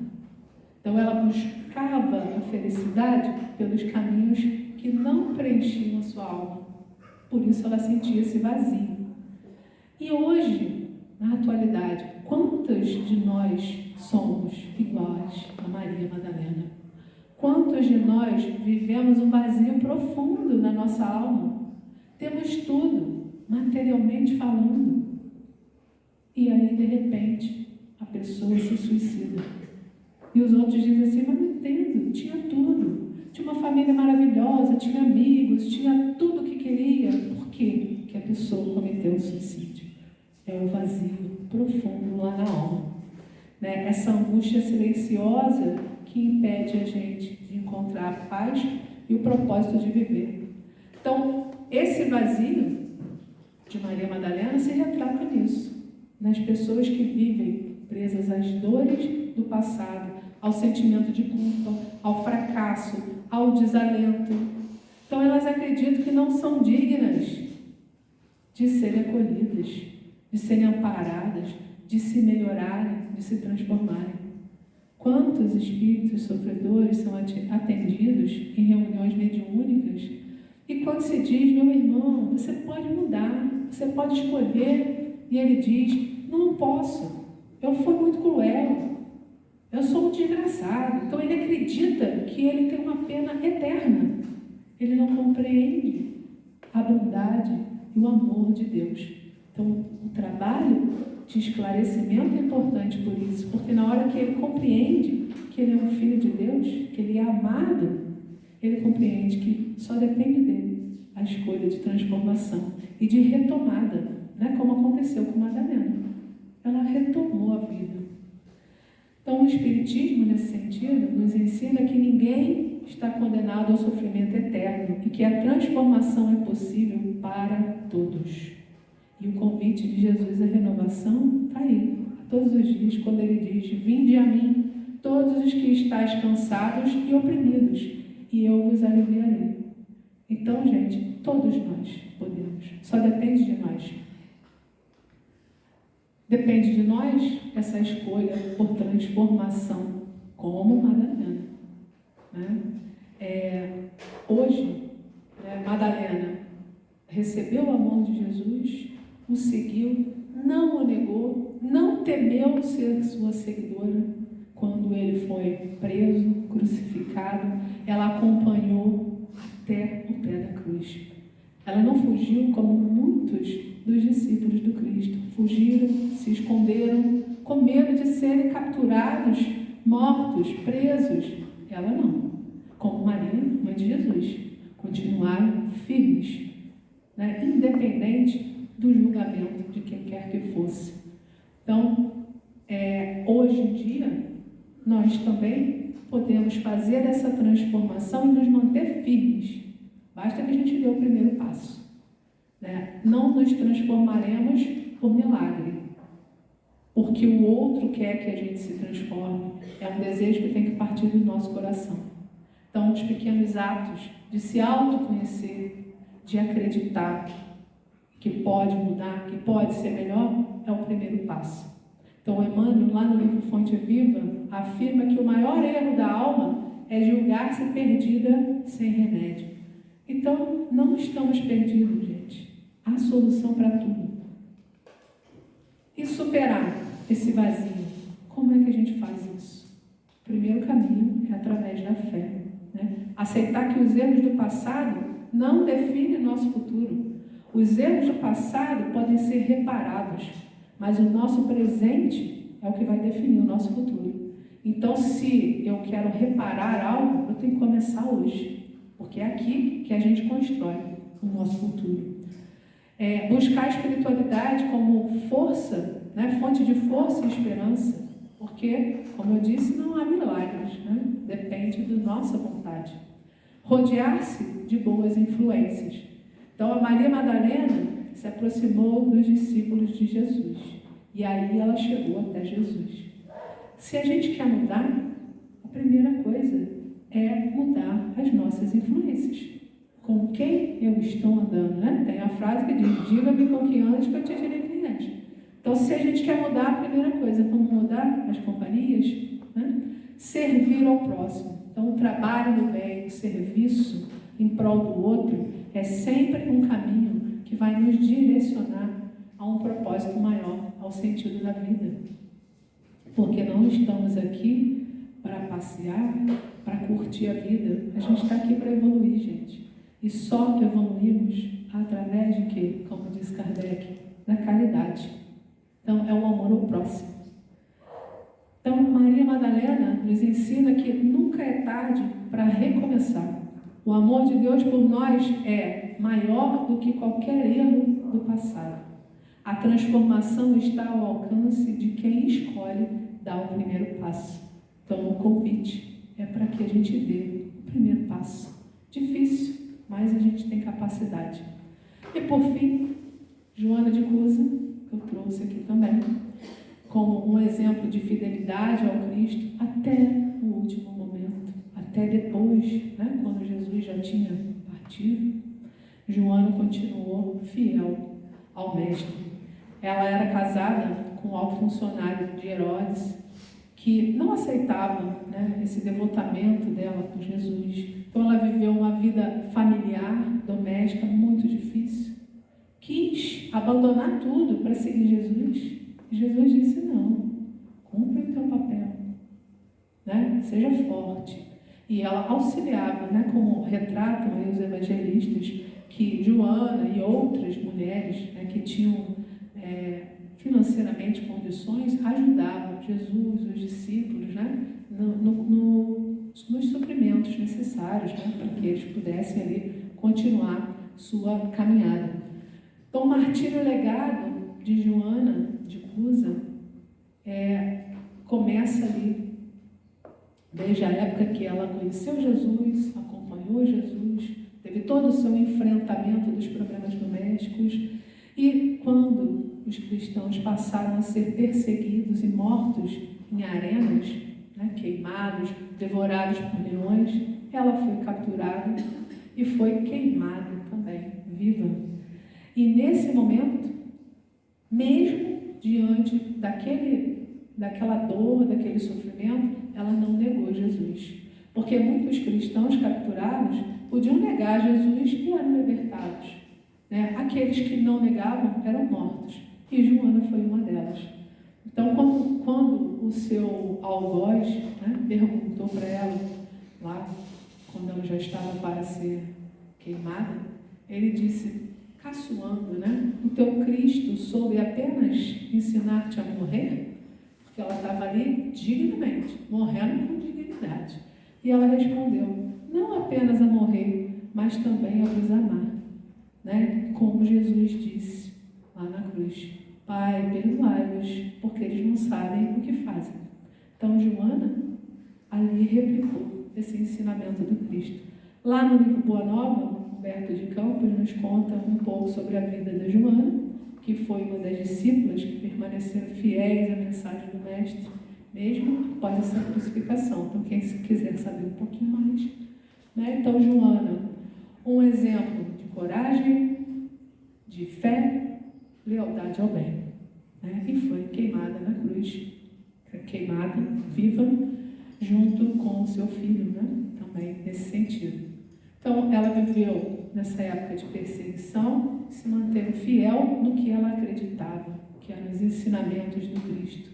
C: Então ela buscava a felicidade pelos caminhos que não preenchiam a sua alma. Por isso ela sentia esse vazio. E hoje, na atualidade, quantos de nós somos iguais a Maria Madalena? Quantos de nós vivemos um vazio profundo na nossa alma? Temos tudo, materialmente falando. E aí, de repente, a pessoa se suicida. E os outros dizem assim, mas não entendo, tinha tudo. Tinha uma família maravilhosa, tinha amigos, tinha tudo o que queria. Por quê que a pessoa cometeu o suicídio? É o vazio profundo lá na alma, né? Essa angústia silenciosa que impede a gente de encontrar a paz e o propósito de viver. Então, esse vazio de Maria Madalena se retrata nisso, nas pessoas que vivem presas às dores do passado, ao sentimento de culpa, ao fracasso, ao desalento. Então, elas acreditam que não são dignas de serem acolhidas, de serem amparadas, de se melhorarem, de se transformarem. Quantos espíritos sofredores são atendidos em reuniões mediúnicas e quando se diz, meu irmão, você pode mudar, você pode escolher, e ele diz, não posso, eu fui muito cruel, eu sou um desgraçado. Então ele acredita que ele tem uma pena eterna, ele não compreende a bondade e o amor de Deus. Então o trabalho de esclarecimento é importante por isso, porque na hora que ele compreende que ele é um filho de Deus, que ele é amado, ele compreende que só depende dele a escolha de transformação e de retomada, né? Como aconteceu com Madalena. Ela retomou a vida. Então o Espiritismo, nesse sentido, nos ensina que ninguém está condenado ao sofrimento eterno e que a transformação é possível para todos. E o convite de Jesus à renovação está aí, a todos os dias, quando ele diz, vinde a mim, todos os que estáis cansados e oprimidos, e eu vos aliviarei. Então, gente, todos nós podemos, só depende de nós. Depende de nós essa escolha por transformação, como Madalena, né? Hoje, Madalena recebeu o amor de Jesus, o seguiu, não o negou, não temeu ser sua seguidora. Quando ele foi preso, crucificado, ela acompanhou até o pé da cruz. Ela não fugiu como muitos dos discípulos do Cristo. Fugiram, se esconderam, com medo de serem capturados, mortos, presos. Ela não. Como Maria, mãe de Jesus, continuaram firmes, né? Independente do julgamento de quem quer que fosse. Então, hoje em dia, nós também podemos fazer essa transformação e nos manter firmes. Basta que a gente dê o primeiro passo, né? Não nos transformaremos por milagre. porque o outro quer que a gente se transforme. É um desejo que tem que partir do nosso coração. Então, os pequenos atos de se autoconhecer, de acreditar que pode mudar, que pode ser melhor, é o primeiro passo. Então, Emmanuel, lá no livro Fonte Viva, afirma que o maior erro da alma é julgar-se perdida sem remédio. Então, não estamos perdidos, gente. Há solução para tudo. E superar esse vazio, como é que a gente faz isso? O primeiro caminho é através da fé, né? Aceitar que os erros do passado não definem o nosso futuro. Os erros do passado podem ser reparados, mas o nosso presente é o que vai definir o nosso futuro. Então, se eu quero reparar algo, eu tenho que começar hoje, porque é aqui que a gente constrói o nosso futuro. Buscar a espiritualidade como força, né? Fonte de força e esperança, porque, como eu disse, não há milagres, né? Depende da nossa vontade. Rodear-se de boas influências. Então, a Maria Madalena se aproximou dos discípulos de Jesus. E aí ela chegou até Jesus. Se a gente quer mudar, a primeira coisa é mudar as nossas influências. Com quem eu estou andando, né? Tem a frase que diz, diga-me com quem andas que eu te direi quem és. Então, se a gente quer mudar, a primeira coisa, vamos mudar as companhias, né? Servir ao próximo. Então, o trabalho do bem, o serviço em prol do outro, é sempre um caminho que vai nos direcionar a um propósito maior, ao sentido da vida. Porque não estamos aqui para passear, para curtir a vida. A gente está aqui para evoluir, gente. E só evoluímos através de quê? Como diz Kardec, da caridade. Então, é o amor ao próximo. Então, Maria Madalena nos ensina que nunca é tarde para recomeçar. O amor de Deus por nós é maior do que qualquer erro do passado. A transformação está ao alcance de quem escolhe dar o primeiro passo. Então, o convite é para que a gente dê o primeiro passo. Difícil, mas a gente tem capacidade. E, por fim, Joana de Cusa, que eu trouxe aqui também, como um exemplo de fidelidade ao Cristo até o último momento, até depois, né, quando Jesus já tinha partido, Joana continuou fiel ao Mestre. Ela era casada com um alto funcionário de Herodes, que não aceitava, né, esse devotamento dela por Jesus. Então ela viveu uma vida familiar, doméstica, muito difícil. Quis abandonar tudo para seguir Jesus. E Jesus disse, não, cumpre o teu papel, né? Seja forte. E ela auxiliava, né, como retratam aí os evangelistas, que Joana e outras mulheres, né, que tinham financeiramente condições, ajudavam Jesus, os discípulos, né, nos suprimentos necessários, né, para que eles pudessem ali continuar sua caminhada. Então, o martírio legado de Joana de Cusa começa ali, desde a época que ela conheceu Jesus, acompanhou Jesus, teve todo o seu enfrentamento dos problemas domésticos, e quando os cristãos passaram a ser perseguidos e mortos em arenas, né, queimados, devorados por leões, ela foi capturada e foi queimada também, viva. E nesse momento, mesmo diante daquela dor, daquele sofrimento, ela não negou Jesus. Porque muitos cristãos capturados podiam negar Jesus e eram libertados, né? Aqueles que não negavam eram mortos. E Joana foi uma delas. Então, quando o seu algoz, né, perguntou para ela, lá, quando ela já estava para ser queimada, ele disse, caçoando, né? O teu Cristo soube apenas ensinar-te a morrer? Porque ela estava ali dignamente, morrendo com dignidade. E ela respondeu, não apenas a morrer, mas também a vos amar. Né? Como Jesus disse lá na cruz, Pai, perdoai-os, porque eles não sabem o que fazem. Então, Joana ali replicou esse ensinamento do Cristo. Lá no livro Boa Nova, Humberto de Campos nos conta um pouco sobre a vida da Joana, que foi uma das discípulas que permaneceram fiéis à mensagem do Mestre, mesmo após essa crucificação. Então, quem quiser saber um pouquinho mais, né? Então, Joana, um exemplo de coragem, de fé, lealdade ao bem, né? E foi queimada na cruz, queimada viva, junto com o seu filho, né? Também nesse sentido. Então, ela viveu nessa época de perseguição, se manteve fiel no que ela acreditava, que eram os ensinamentos do Cristo.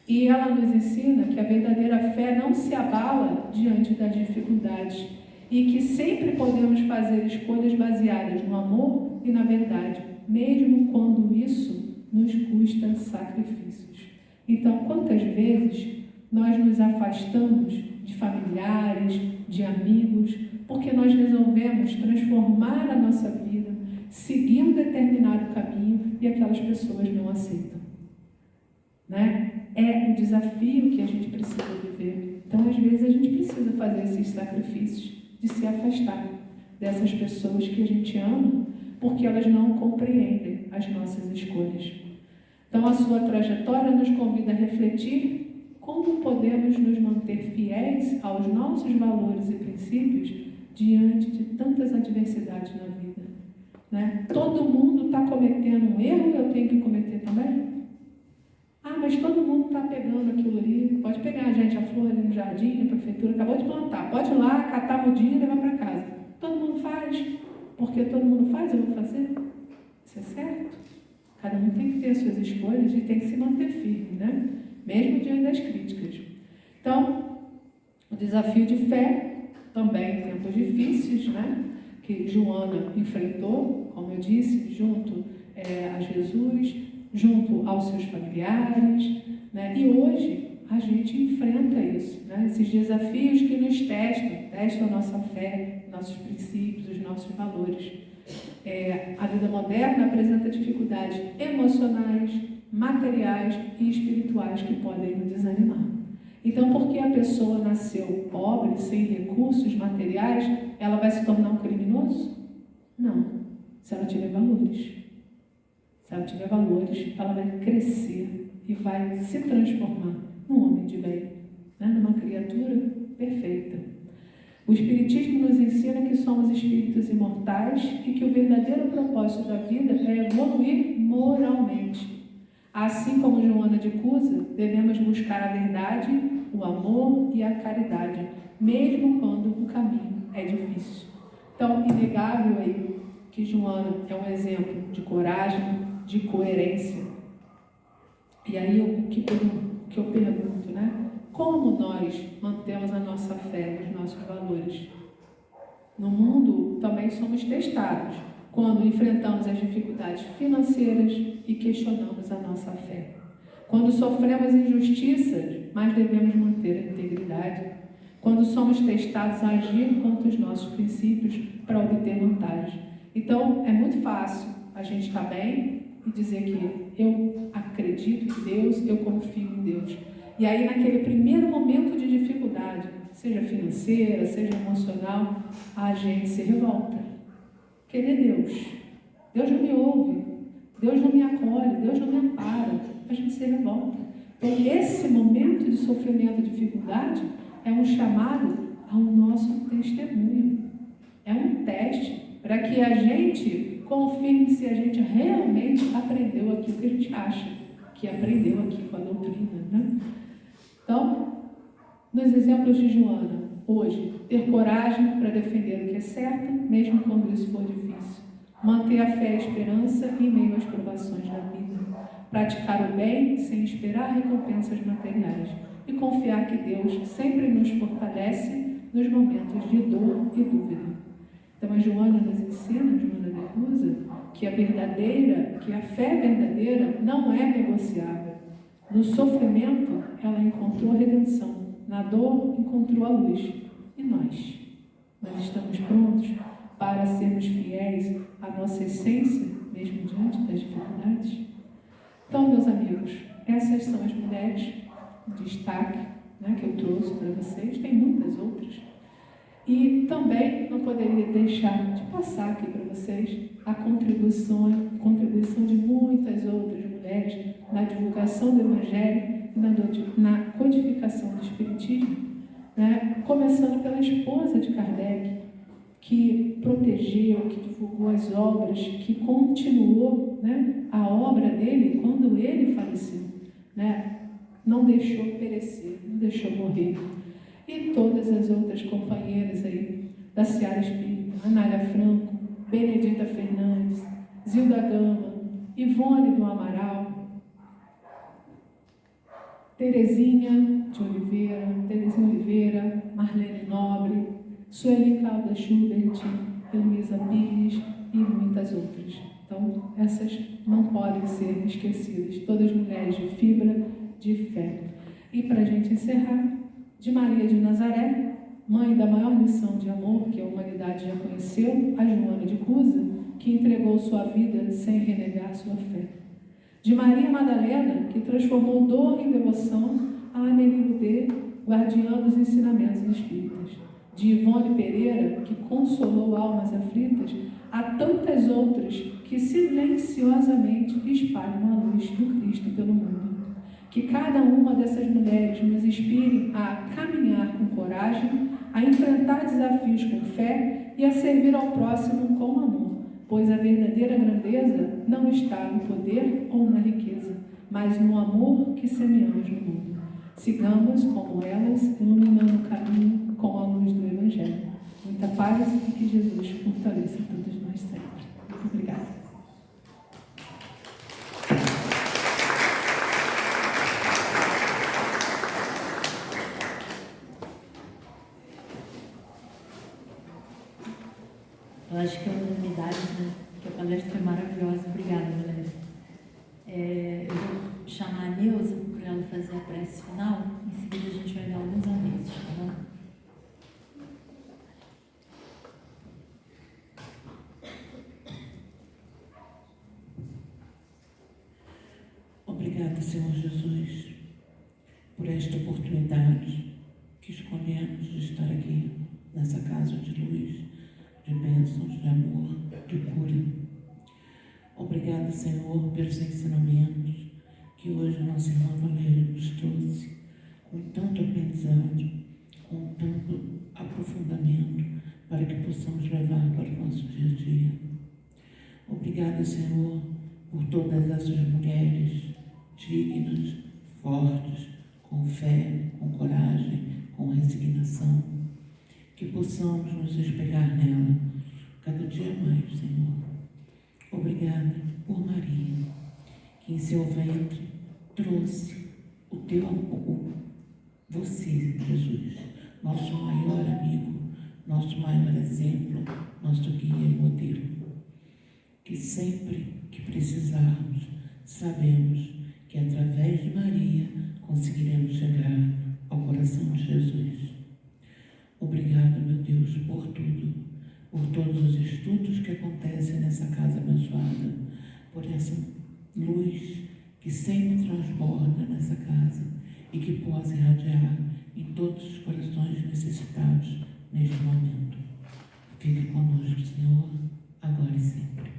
C: E ela nos ensina que a verdadeira fé não se abala diante das dificuldades e que sempre podemos fazer escolhas baseadas no amor e na verdade, mesmo quando isso nos custa sacrifícios. Então, quantas vezes nós nos afastamos de familiares, de amigos, porque nós resolvemos transformar a nossa vida, seguir um determinado caminho e aquelas pessoas não aceitam, né? É um desafio que a gente precisa viver. Então, às vezes, a gente precisa fazer esses sacrifícios de se afastar dessas pessoas que a gente ama, porque elas não compreendem as nossas escolhas. Então, a sua trajetória nos convida a refletir como podemos nos manter fiéis aos nossos valores e princípios diante de tantas adversidades na vida, né? Todo mundo está cometendo um erro, eu tenho que cometer também? Ah, mas todo mundo está pegando aquilo ali. Pode pegar, gente, a flor ali no jardim, a prefeitura acabou de plantar. Pode ir lá, catar a mudinha e levar para casa. Todo mundo faz. Porque todo mundo faz, eu vou fazer. Isso é certo? Cada um tem que ter as suas escolhas e tem que se manter firme, né? Mesmo diante das críticas. Então, o desafio de fé, também em tempos difíceis, né? Que Joana enfrentou, como eu disse, junto a Jesus, junto aos seus familiares, né? E hoje a gente enfrenta isso, né? Esses desafios que nos testam a nossa fé, nossos princípios, os nossos valores. A vida moderna apresenta dificuldades emocionais, materiais e espirituais que podem nos desanimar. Então, porque a pessoa nasceu pobre, sem recursos materiais, ela vai se tornar um criminoso? Não, se ela tiver valores. Se ela tiver valores, ela vai crescer e vai se transformar num homem de bem, né? Numa criatura perfeita. O Espiritismo nos ensina que somos espíritos imortais e que o verdadeiro propósito da vida é evoluir moralmente. Assim como Joana de Cusa, devemos buscar a verdade, o amor e a caridade, mesmo quando o caminho é difícil. Então, inegável aí que Joana é um exemplo de coragem, de coerência. E aí o que eu pergunto, né? Como nós mantemos a nossa fé, os nossos valores? No mundo também somos testados quando enfrentamos as dificuldades financeiras e questionamos a nossa fé. Quando sofremos injustiças, mas devemos manter a integridade. Quando somos testados a agir contra os nossos princípios para obter vantagem. Então, é muito fácil a gente estar bem e dizer que eu acredito em Deus, eu confio em Deus. E aí, naquele primeiro momento de dificuldade, seja financeira, seja emocional, a gente se revolta. Querer Deus. Deus não me ouve, Deus não me acolhe, Deus não me ampara. A gente se revolta. Então, esse momento de sofrimento e dificuldade é um chamado ao nosso testemunho. É um teste para que a gente confirme se a gente realmente aprendeu aquilo que a gente acha que aprendeu aqui com a doutrina, né? Então, nos exemplos de Joana, hoje, ter coragem para defender o que é certo, mesmo quando isso for difícil. Manter a fé e a esperança em meio às provações da vida. Praticar o bem sem esperar recompensas materiais. E confiar que Deus sempre nos fortalece nos momentos de dor e dúvida. Então, a Joana nos ensina, Joana de Cusa, que a fé verdadeira não é negociável. No sofrimento, ela encontrou redenção. Na dor, encontrou a luz. E nós? Nós estamos prontos para sermos fiéis à nossa essência, mesmo diante das dificuldades? Então, meus amigos, essas são as mulheres de destaque, né, que eu trouxe para vocês. Tem muitas outras. E também não poderia deixar de passar aqui para vocês a contribuição de muitas outras mulheres na divulgação do Evangelho e na codificação do Espiritismo, né? Começando pela esposa de Kardec, que protegeu, que divulgou as obras, que continuou, né, a obra dele quando ele faleceu, né? Não deixou perecer, não deixou morrer. E todas as outras companheiras aí da Seara Espírita, Anália Franco, Benedita Fernandes, Zilda Gama, Ivone do Amaral, Terezinha Oliveira, Marlene Nobre, Sueli Calda Schubert, Heloísa Pires e muitas outras. Então, essas não podem ser esquecidas. Todas mulheres de fibra, de fé. E para a gente encerrar, de Maria de Nazaré, mãe da maior missão de amor que a humanidade já conheceu, a Joana de Cusa, que entregou sua vida sem renegar sua fé. De Maria Madalena, que transformou dor em devoção, a Amélie Boudet, guardiã dos ensinamentos espíritas. De Ivone Pereira, que consolou almas aflitas, a tantas outras que silenciosamente espalham a luz do Cristo pelo mundo. Que cada uma dessas mulheres nos inspire a caminhar com coragem, a enfrentar desafios com fé e a servir ao próximo com amor, pois a verdadeira grandeza não está no poder ou na riqueza, mas no amor que semeamos no mundo. Sigamos, como elas, iluminando o caminho com a luz do Evangelho. Muita paz e que Jesus fortaleça todos nós sempre. Muito obrigada.
A: Eu acho que é unanimidade, né? Que a palestra foi maravilhosa. Obrigada, Valéria. Eu vou chamar a Neuza para ela fazer a prece final. Em seguida a gente vai dar alguns avisos, tá bom?
D: Obrigada, Senhor Jesus, por esta oportunidade que escolhemos de estar aqui nessa casa de luz, de bênçãos, de amor, de cura. Obrigada, Senhor, pelos ensinamentos que hoje a nossa irmã Valéria nos trouxe, com tanto aprendizado, com tanto aprofundamento, para que possamos levar para o nosso dia a dia. Obrigada, Senhor, por todas essas mulheres dignas, fortes, com fé, com coragem, com resignação, que possamos nos espelhar nela cada dia mais, Senhor. Obrigada por Maria, que em seu ventre trouxe o teu amor, você, Jesus, nosso maior amigo, nosso maior exemplo, nosso guia e modelo. Que sempre que precisarmos, sabemos que através de Maria conseguiremos chegar ao coração de Jesus. Obrigado, meu Deus, por tudo, por todos os estudos que acontecem nessa casa abençoada, por essa luz que sempre transborda nessa casa e que possa irradiar em todos os corações necessitados neste momento. Fique conosco, Senhor, agora e sempre.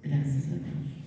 D: Graças a Deus.